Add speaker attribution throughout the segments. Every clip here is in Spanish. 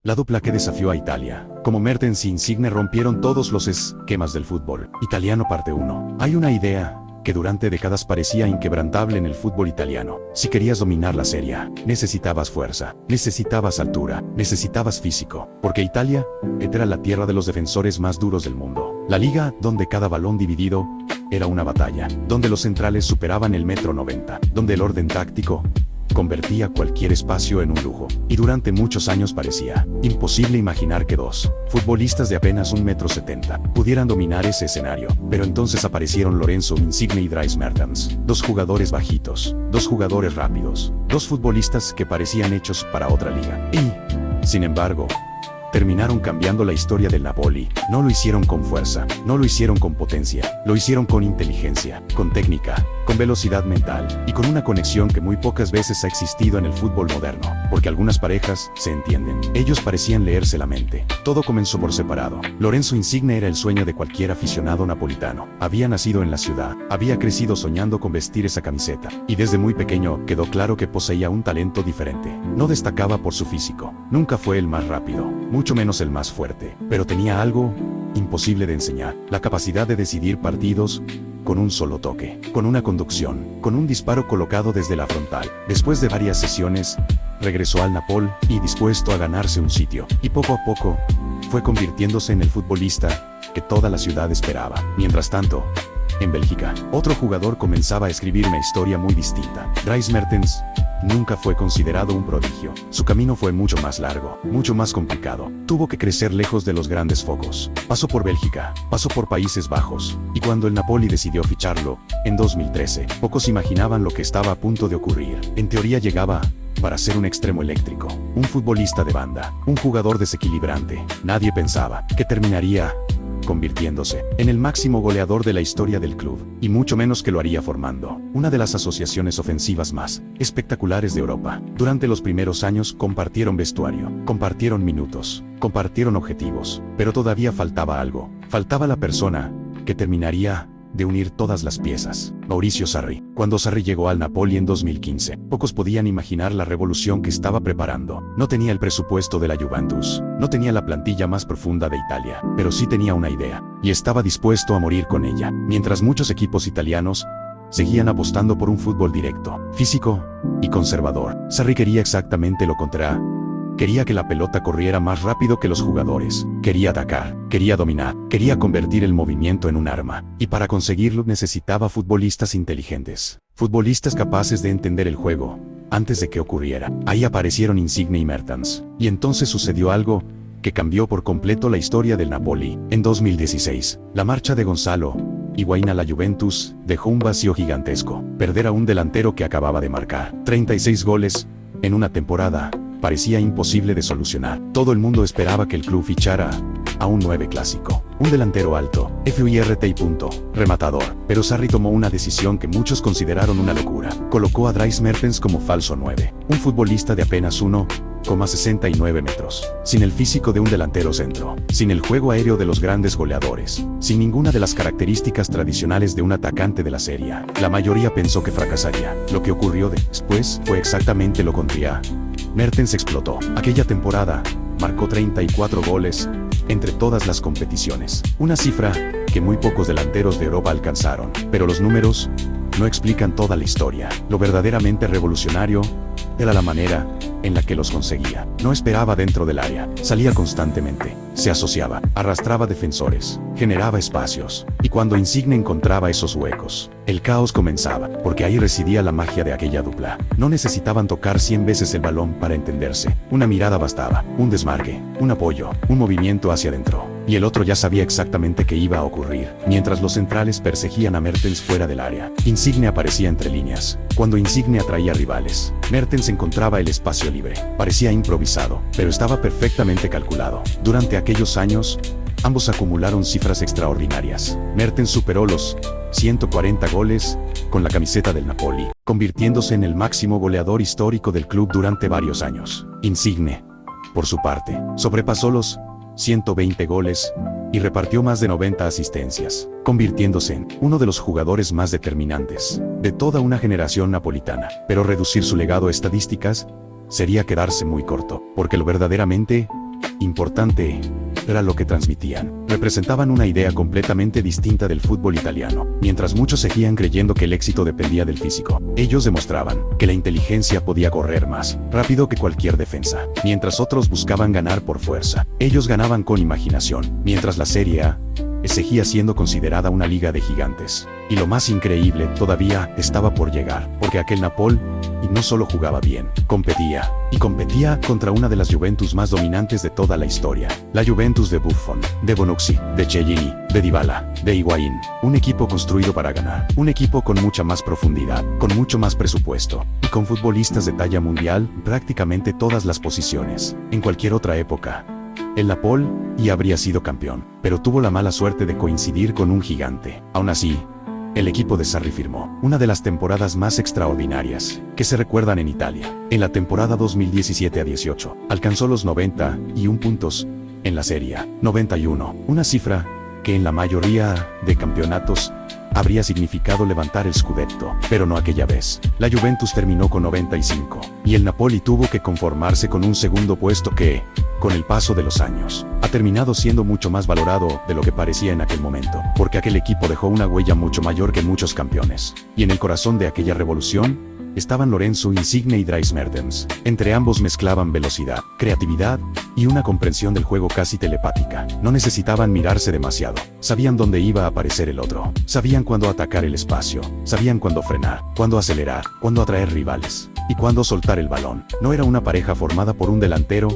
Speaker 1: La dupla que desafió a Italia. Como Mertens y Insigne rompieron todos los esquemas del fútbol italiano. Parte 1. Hay una idea que durante décadas parecía inquebrantable en el fútbol italiano. Si querías dominar la Serie A, necesitabas fuerza, necesitabas altura, necesitabas físico, porque Italia era la tierra de los defensores más duros del mundo. La liga donde cada balón dividido era una batalla, donde los centrales superaban el 1,90 m, donde el orden táctico convertía cualquier espacio en un lujo. Y durante muchos años parecía imposible imaginar que dos futbolistas de apenas 1,70 m pudieran dominar ese escenario. Pero entonces aparecieron Lorenzo Insigne y Dries Mertens, dos jugadores bajitos, dos jugadores rápidos, dos futbolistas que parecían hechos para otra liga. Y, sin embargo, terminaron cambiando la historia del Napoli. No lo hicieron con fuerza, no lo hicieron con potencia, lo hicieron con inteligencia, con técnica, con velocidad mental y con una conexión que muy pocas veces ha existido en el fútbol moderno, porque algunas parejas se entienden. Ellos parecían leerse la mente. Todo comenzó por separado. Lorenzo Insigne era el sueño de cualquier aficionado napolitano. Había nacido en la ciudad, había crecido soñando con vestir esa camiseta, y desde muy pequeño quedó claro que poseía un talento diferente. No destacaba por su físico, nunca fue el más rápido, mucho menos el más fuerte, pero tenía algo imposible de enseñar: la capacidad de decidir partidos con un solo toque, con una conducción, con un disparo colocado desde la frontal. Después de varias sesiones, regresó al Napoli y dispuesto a ganarse un sitio, y poco a poco fue convirtiéndose en el futbolista que toda la ciudad esperaba. Mientras tanto, en Bélgica, otro jugador comenzaba a escribir una historia muy distinta. Dries Mertens nunca fue considerado un prodigio. Su camino fue mucho más largo, mucho más complicado. Tuvo que crecer lejos de los grandes focos. Pasó por Bélgica, pasó por Países Bajos, y cuando el Napoli decidió ficharlo, en 2013, pocos imaginaban lo que estaba a punto de ocurrir. En teoría llegaba para ser un extremo eléctrico, un futbolista de banda, un jugador desequilibrante. Nadie pensaba que terminaría convirtiéndose en el máximo goleador de la historia del club, y mucho menos que lo haría formando una de las asociaciones ofensivas más espectaculares de Europa. Durante los primeros años compartieron vestuario, compartieron minutos, compartieron objetivos, pero todavía faltaba algo. Faltaba la persona que terminaría de unir todas las piezas: Maurizio Sarri. Cuando Sarri llegó al Napoli en 2015, pocos podían imaginar la revolución que estaba preparando. No tenía el presupuesto de la Juventus, no tenía la plantilla más profunda de Italia, pero sí tenía una idea, y estaba dispuesto a morir con ella. Mientras muchos equipos italianos seguían apostando por un fútbol directo, físico y conservador, Sarri quería exactamente lo contrario. Quería que la pelota corriera más rápido que los jugadores, quería atacar, quería dominar, quería convertir el movimiento en un arma, y para conseguirlo necesitaba futbolistas inteligentes, futbolistas capaces de entender el juego antes de que ocurriera. Ahí aparecieron Insigne y Mertens, y entonces sucedió algo que cambió por completo la historia del Napoli. En 2016, la marcha de Gonzalo Higuaín a la Juventus dejó un vacío gigantesco. Perder a un delantero que acababa de marcar 36 goles en una temporada parecía imposible de solucionar. Todo el mundo esperaba que el club fichara a un 9 clásico, un delantero alto, fuerte y rematador. Pero Sarri tomó una decisión que muchos consideraron una locura. Colocó a Dries Mertens como falso 9, un futbolista de apenas 1,69 metros, sin el físico de un delantero centro, sin el juego aéreo de los grandes goleadores, sin ninguna de las características tradicionales de un atacante de la Serie A. La mayoría pensó que fracasaría. Lo que ocurrió después fue exactamente lo contrario. Mertens explotó. Aquella temporada marcó 34 goles entre todas las competiciones, una cifra que muy pocos delanteros de Europa alcanzaron. Pero los números no explican toda la historia. Lo verdaderamente revolucionario era la manera en la que los conseguía. No esperaba dentro del área, salía constantemente, se asociaba, arrastraba defensores, generaba espacios, y cuando Insigne encontraba esos huecos, el caos comenzaba, porque ahí residía la magia de aquella dupla. No necesitaban tocar 100 veces el balón para entenderse. Una mirada bastaba, un desmarque, un apoyo, un movimiento hacia adentro, y el otro ya sabía exactamente qué iba a ocurrir. Mientras los centrales perseguían a Mertens fuera del área, Insigne aparecía entre líneas. Cuando Insigne atraía rivales, Mertens encontraba el espacio libre. Parecía improvisado, pero estaba perfectamente calculado. Durante aquellos años, ambos acumularon cifras extraordinarias. Mertens superó los 140 goles con la camiseta del Napoli, convirtiéndose en el máximo goleador histórico del club durante varios años. Insigne, por su parte, sobrepasó los 120 goles y repartió más de 90 asistencias, convirtiéndose en uno de los jugadores más determinantes de toda una generación napolitana. Pero reducir su legado a estadísticas sería quedarse muy corto, porque lo verdaderamente importante era lo que transmitían. Representaban una idea completamente distinta del fútbol italiano. Mientras muchos seguían creyendo que el éxito dependía del físico, ellos demostraban que la inteligencia podía correr más rápido que cualquier defensa. Mientras otros buscaban ganar por fuerza, ellos ganaban con imaginación. Mientras la Serie A seguía siendo considerada una liga de gigantes. Y lo más increíble todavía estaba por llegar, porque aquel Napoli no solo jugaba bien, competía contra una de las Juventus más dominantes de toda la historia. La Juventus de Buffon, de Bonucci, de Chiellini, de Dybala, de Higuaín. Un equipo construido para ganar, un equipo con mucha más profundidad, con mucho más presupuesto, y con futbolistas de talla mundial, prácticamente todas las posiciones. En cualquier otra época, el Napoli habría sido campeón, pero tuvo la mala suerte de coincidir con un gigante. Aún así, el equipo de Sarri firmó una de las temporadas más extraordinarias que se recuerdan en Italia. En la temporada 2017-18, alcanzó los 91 puntos en la Serie A, 91, una cifra que en la mayoría de campeonatos habría significado levantar el Scudetto, pero no aquella vez. La Juventus terminó con 95, y el Napoli tuvo que conformarse con un segundo puesto que, con el paso de los años, ha terminado siendo mucho más valorado de lo que parecía en aquel momento, porque aquel equipo dejó una huella mucho mayor que muchos campeones. Y en el corazón de aquella revolución estaban Lorenzo Insigne y Dries Mertens. Entre ambos mezclaban velocidad, creatividad y una comprensión del juego casi telepática. No necesitaban mirarse demasiado. Sabían dónde iba a aparecer el otro. Sabían cuándo atacar el espacio. Sabían cuándo frenar, cuándo acelerar, cuándo atraer rivales y cuándo soltar el balón. No era una pareja formada por un delantero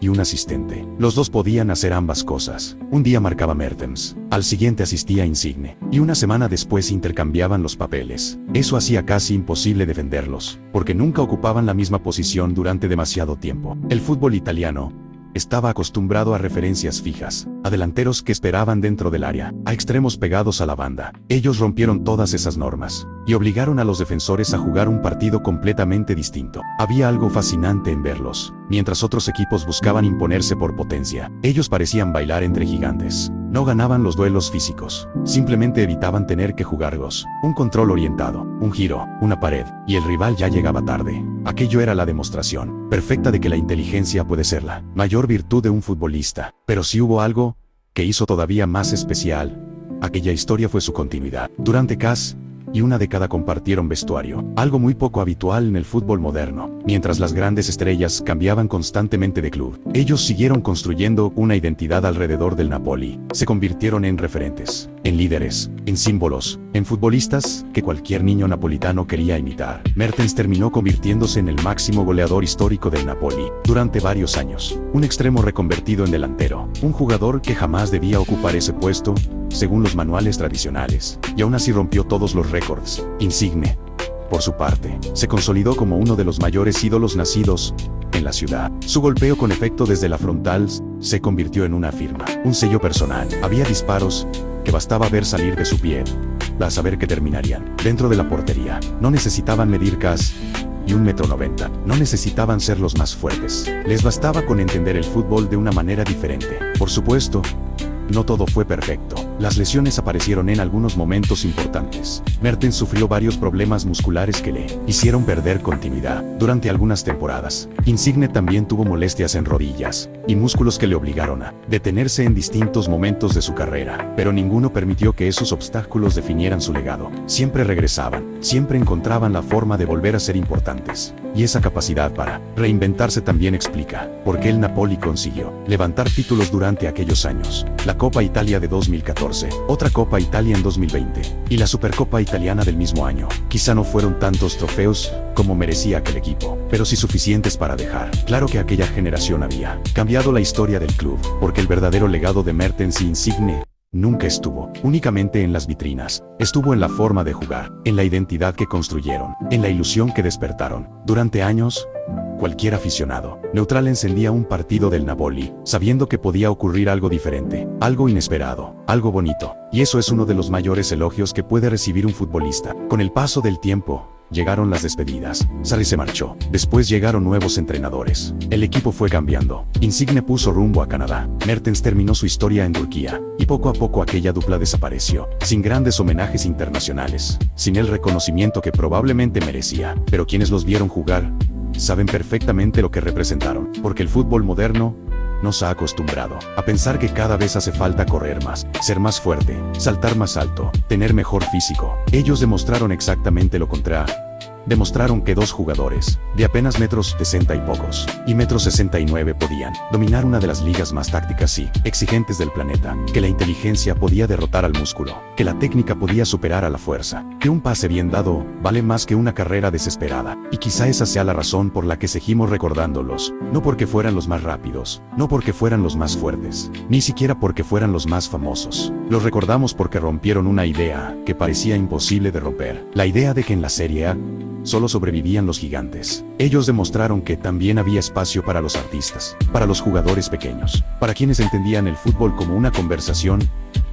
Speaker 1: y un asistente. Los dos podían hacer ambas cosas. Un día marcaba Mertens, al siguiente asistía Insigne, y una semana después intercambiaban los papeles. Eso hacía casi imposible defenderlos, porque nunca ocupaban la misma posición durante demasiado tiempo. El fútbol italiano estaba acostumbrado a referencias fijas, a delanteros que esperaban dentro del área, a extremos pegados a la banda. Ellos rompieron todas esas normas y obligaron a los defensores a jugar un partido completamente distinto. Había algo fascinante en verlos. Mientras otros equipos buscaban imponerse por potencia, ellos parecían bailar entre gigantes. No ganaban los duelos físicos, simplemente evitaban tener que jugarlos. Un control orientado, un giro, una pared, y el rival ya llegaba tarde. Aquello era la demostración perfecta de que la inteligencia puede ser la mayor virtud de un futbolista. Pero si hubo algo que hizo todavía más especial aquella historia fue su continuidad. Durante casi una década compartieron vestuario, algo muy poco habitual en el fútbol moderno. Mientras las grandes estrellas cambiaban constantemente de club, ellos siguieron construyendo una identidad alrededor del Napoli. Se convirtieron en referentes, en líderes, en símbolos, en futbolistas que cualquier niño napolitano quería imitar. Mertens terminó convirtiéndose en el máximo goleador histórico del Napoli durante varios años. Un extremo reconvertido en delantero, un jugador que jamás debía ocupar ese puesto, según los manuales tradicionales, y aún así rompió todos los récords. Insigne, por su parte, se consolidó como uno de los mayores ídolos nacidos en la ciudad. Su golpeo con efecto desde la frontal se convirtió en una firma, un sello personal. Había disparos que bastaba ver salir de su pie para saber que terminarían dentro de la portería. No necesitaban medir casi y 1,90 m. No necesitaban ser los más fuertes. Les bastaba con entender el fútbol de una manera diferente. Por supuesto, no todo fue perfecto. Las lesiones aparecieron en algunos momentos importantes. Mertens sufrió varios problemas musculares que le hicieron perder continuidad durante algunas temporadas. Insigne también tuvo molestias en rodillas y músculos que le obligaron a detenerse en distintos momentos de su carrera, pero ninguno permitió que esos obstáculos definieran su legado. Siempre regresaban, siempre encontraban la forma de volver a ser importantes. Y esa capacidad para reinventarse también explica por qué el Napoli consiguió levantar títulos durante aquellos años. La Copa Italia de 2014, otra Copa Italia en 2020, y la Supercopa Italiana del mismo año. Quizá no fueron tantos trofeos como merecía aquel equipo, pero sí suficientes para dejar claro que aquella generación había cambiado la historia del club, porque el verdadero legado de Mertens y Insigne nunca estuvo únicamente en las vitrinas, estuvo en la forma de jugar, en la identidad que construyeron, en la ilusión que despertaron. Durante años, cualquier aficionado neutral encendía un partido del Napoli, sabiendo que podía ocurrir algo diferente, algo inesperado, algo bonito. Y eso es uno de los mayores elogios que puede recibir un futbolista. Con el paso del tiempo, llegaron las despedidas. Sarri se marchó. Después llegaron nuevos entrenadores. El equipo fue cambiando. Insigne puso rumbo a Canadá. Mertens terminó su historia en Turquía. Y poco a poco aquella dupla desapareció. Sin grandes homenajes internacionales. Sin el reconocimiento que probablemente merecía. Pero quienes los vieron jugar saben perfectamente lo que representaron. Porque el fútbol moderno nos ha acostumbrado a pensar que cada vez hace falta correr más, ser más fuerte, saltar más alto, tener mejor físico. Ellos demostraron exactamente lo contrario. Demostraron que dos jugadores, de apenas metros 60 y pocos, y metros 69 podían dominar una de las ligas más tácticas y exigentes del planeta, que la inteligencia podía derrotar al músculo, que la técnica podía superar a la fuerza, que un pase bien dado vale más que una carrera desesperada, y quizá esa sea la razón por la que seguimos recordándolos, no porque fueran los más rápidos, no porque fueran los más fuertes, ni siquiera porque fueran los más famosos. Los recordamos porque rompieron una idea que parecía imposible de romper, la idea de que en la Serie A solo sobrevivían los gigantes. Ellos demostraron que también había espacio para los artistas, para los jugadores pequeños, para quienes entendían el fútbol como una conversación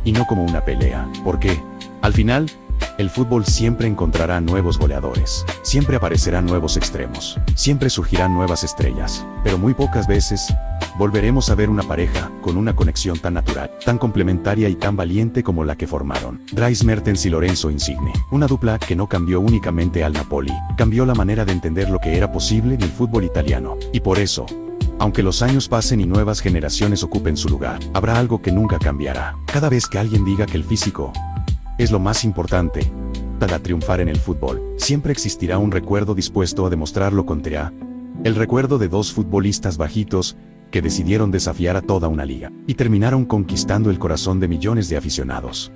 Speaker 1: y no como una pelea. Porque, al final, el fútbol siempre encontrará nuevos goleadores, siempre aparecerán nuevos extremos, siempre surgirán nuevas estrellas, pero muy pocas veces volveremos a ver una pareja con una conexión tan natural, tan complementaria y tan valiente como la que formaron Dries Mertens y Lorenzo Insigne. Una dupla que no cambió únicamente al Napoli, cambió la manera de entender lo que era posible en el fútbol italiano. Y por eso, aunque los años pasen y nuevas generaciones ocupen su lugar, habrá algo que nunca cambiará. Cada vez que alguien diga que el físico es lo más importante para triunfar en el fútbol, siempre existirá un recuerdo dispuesto a demostrar lo contrario. El recuerdo de dos futbolistas bajitos que decidieron desafiar a toda una liga y terminaron conquistando el corazón de millones de aficionados.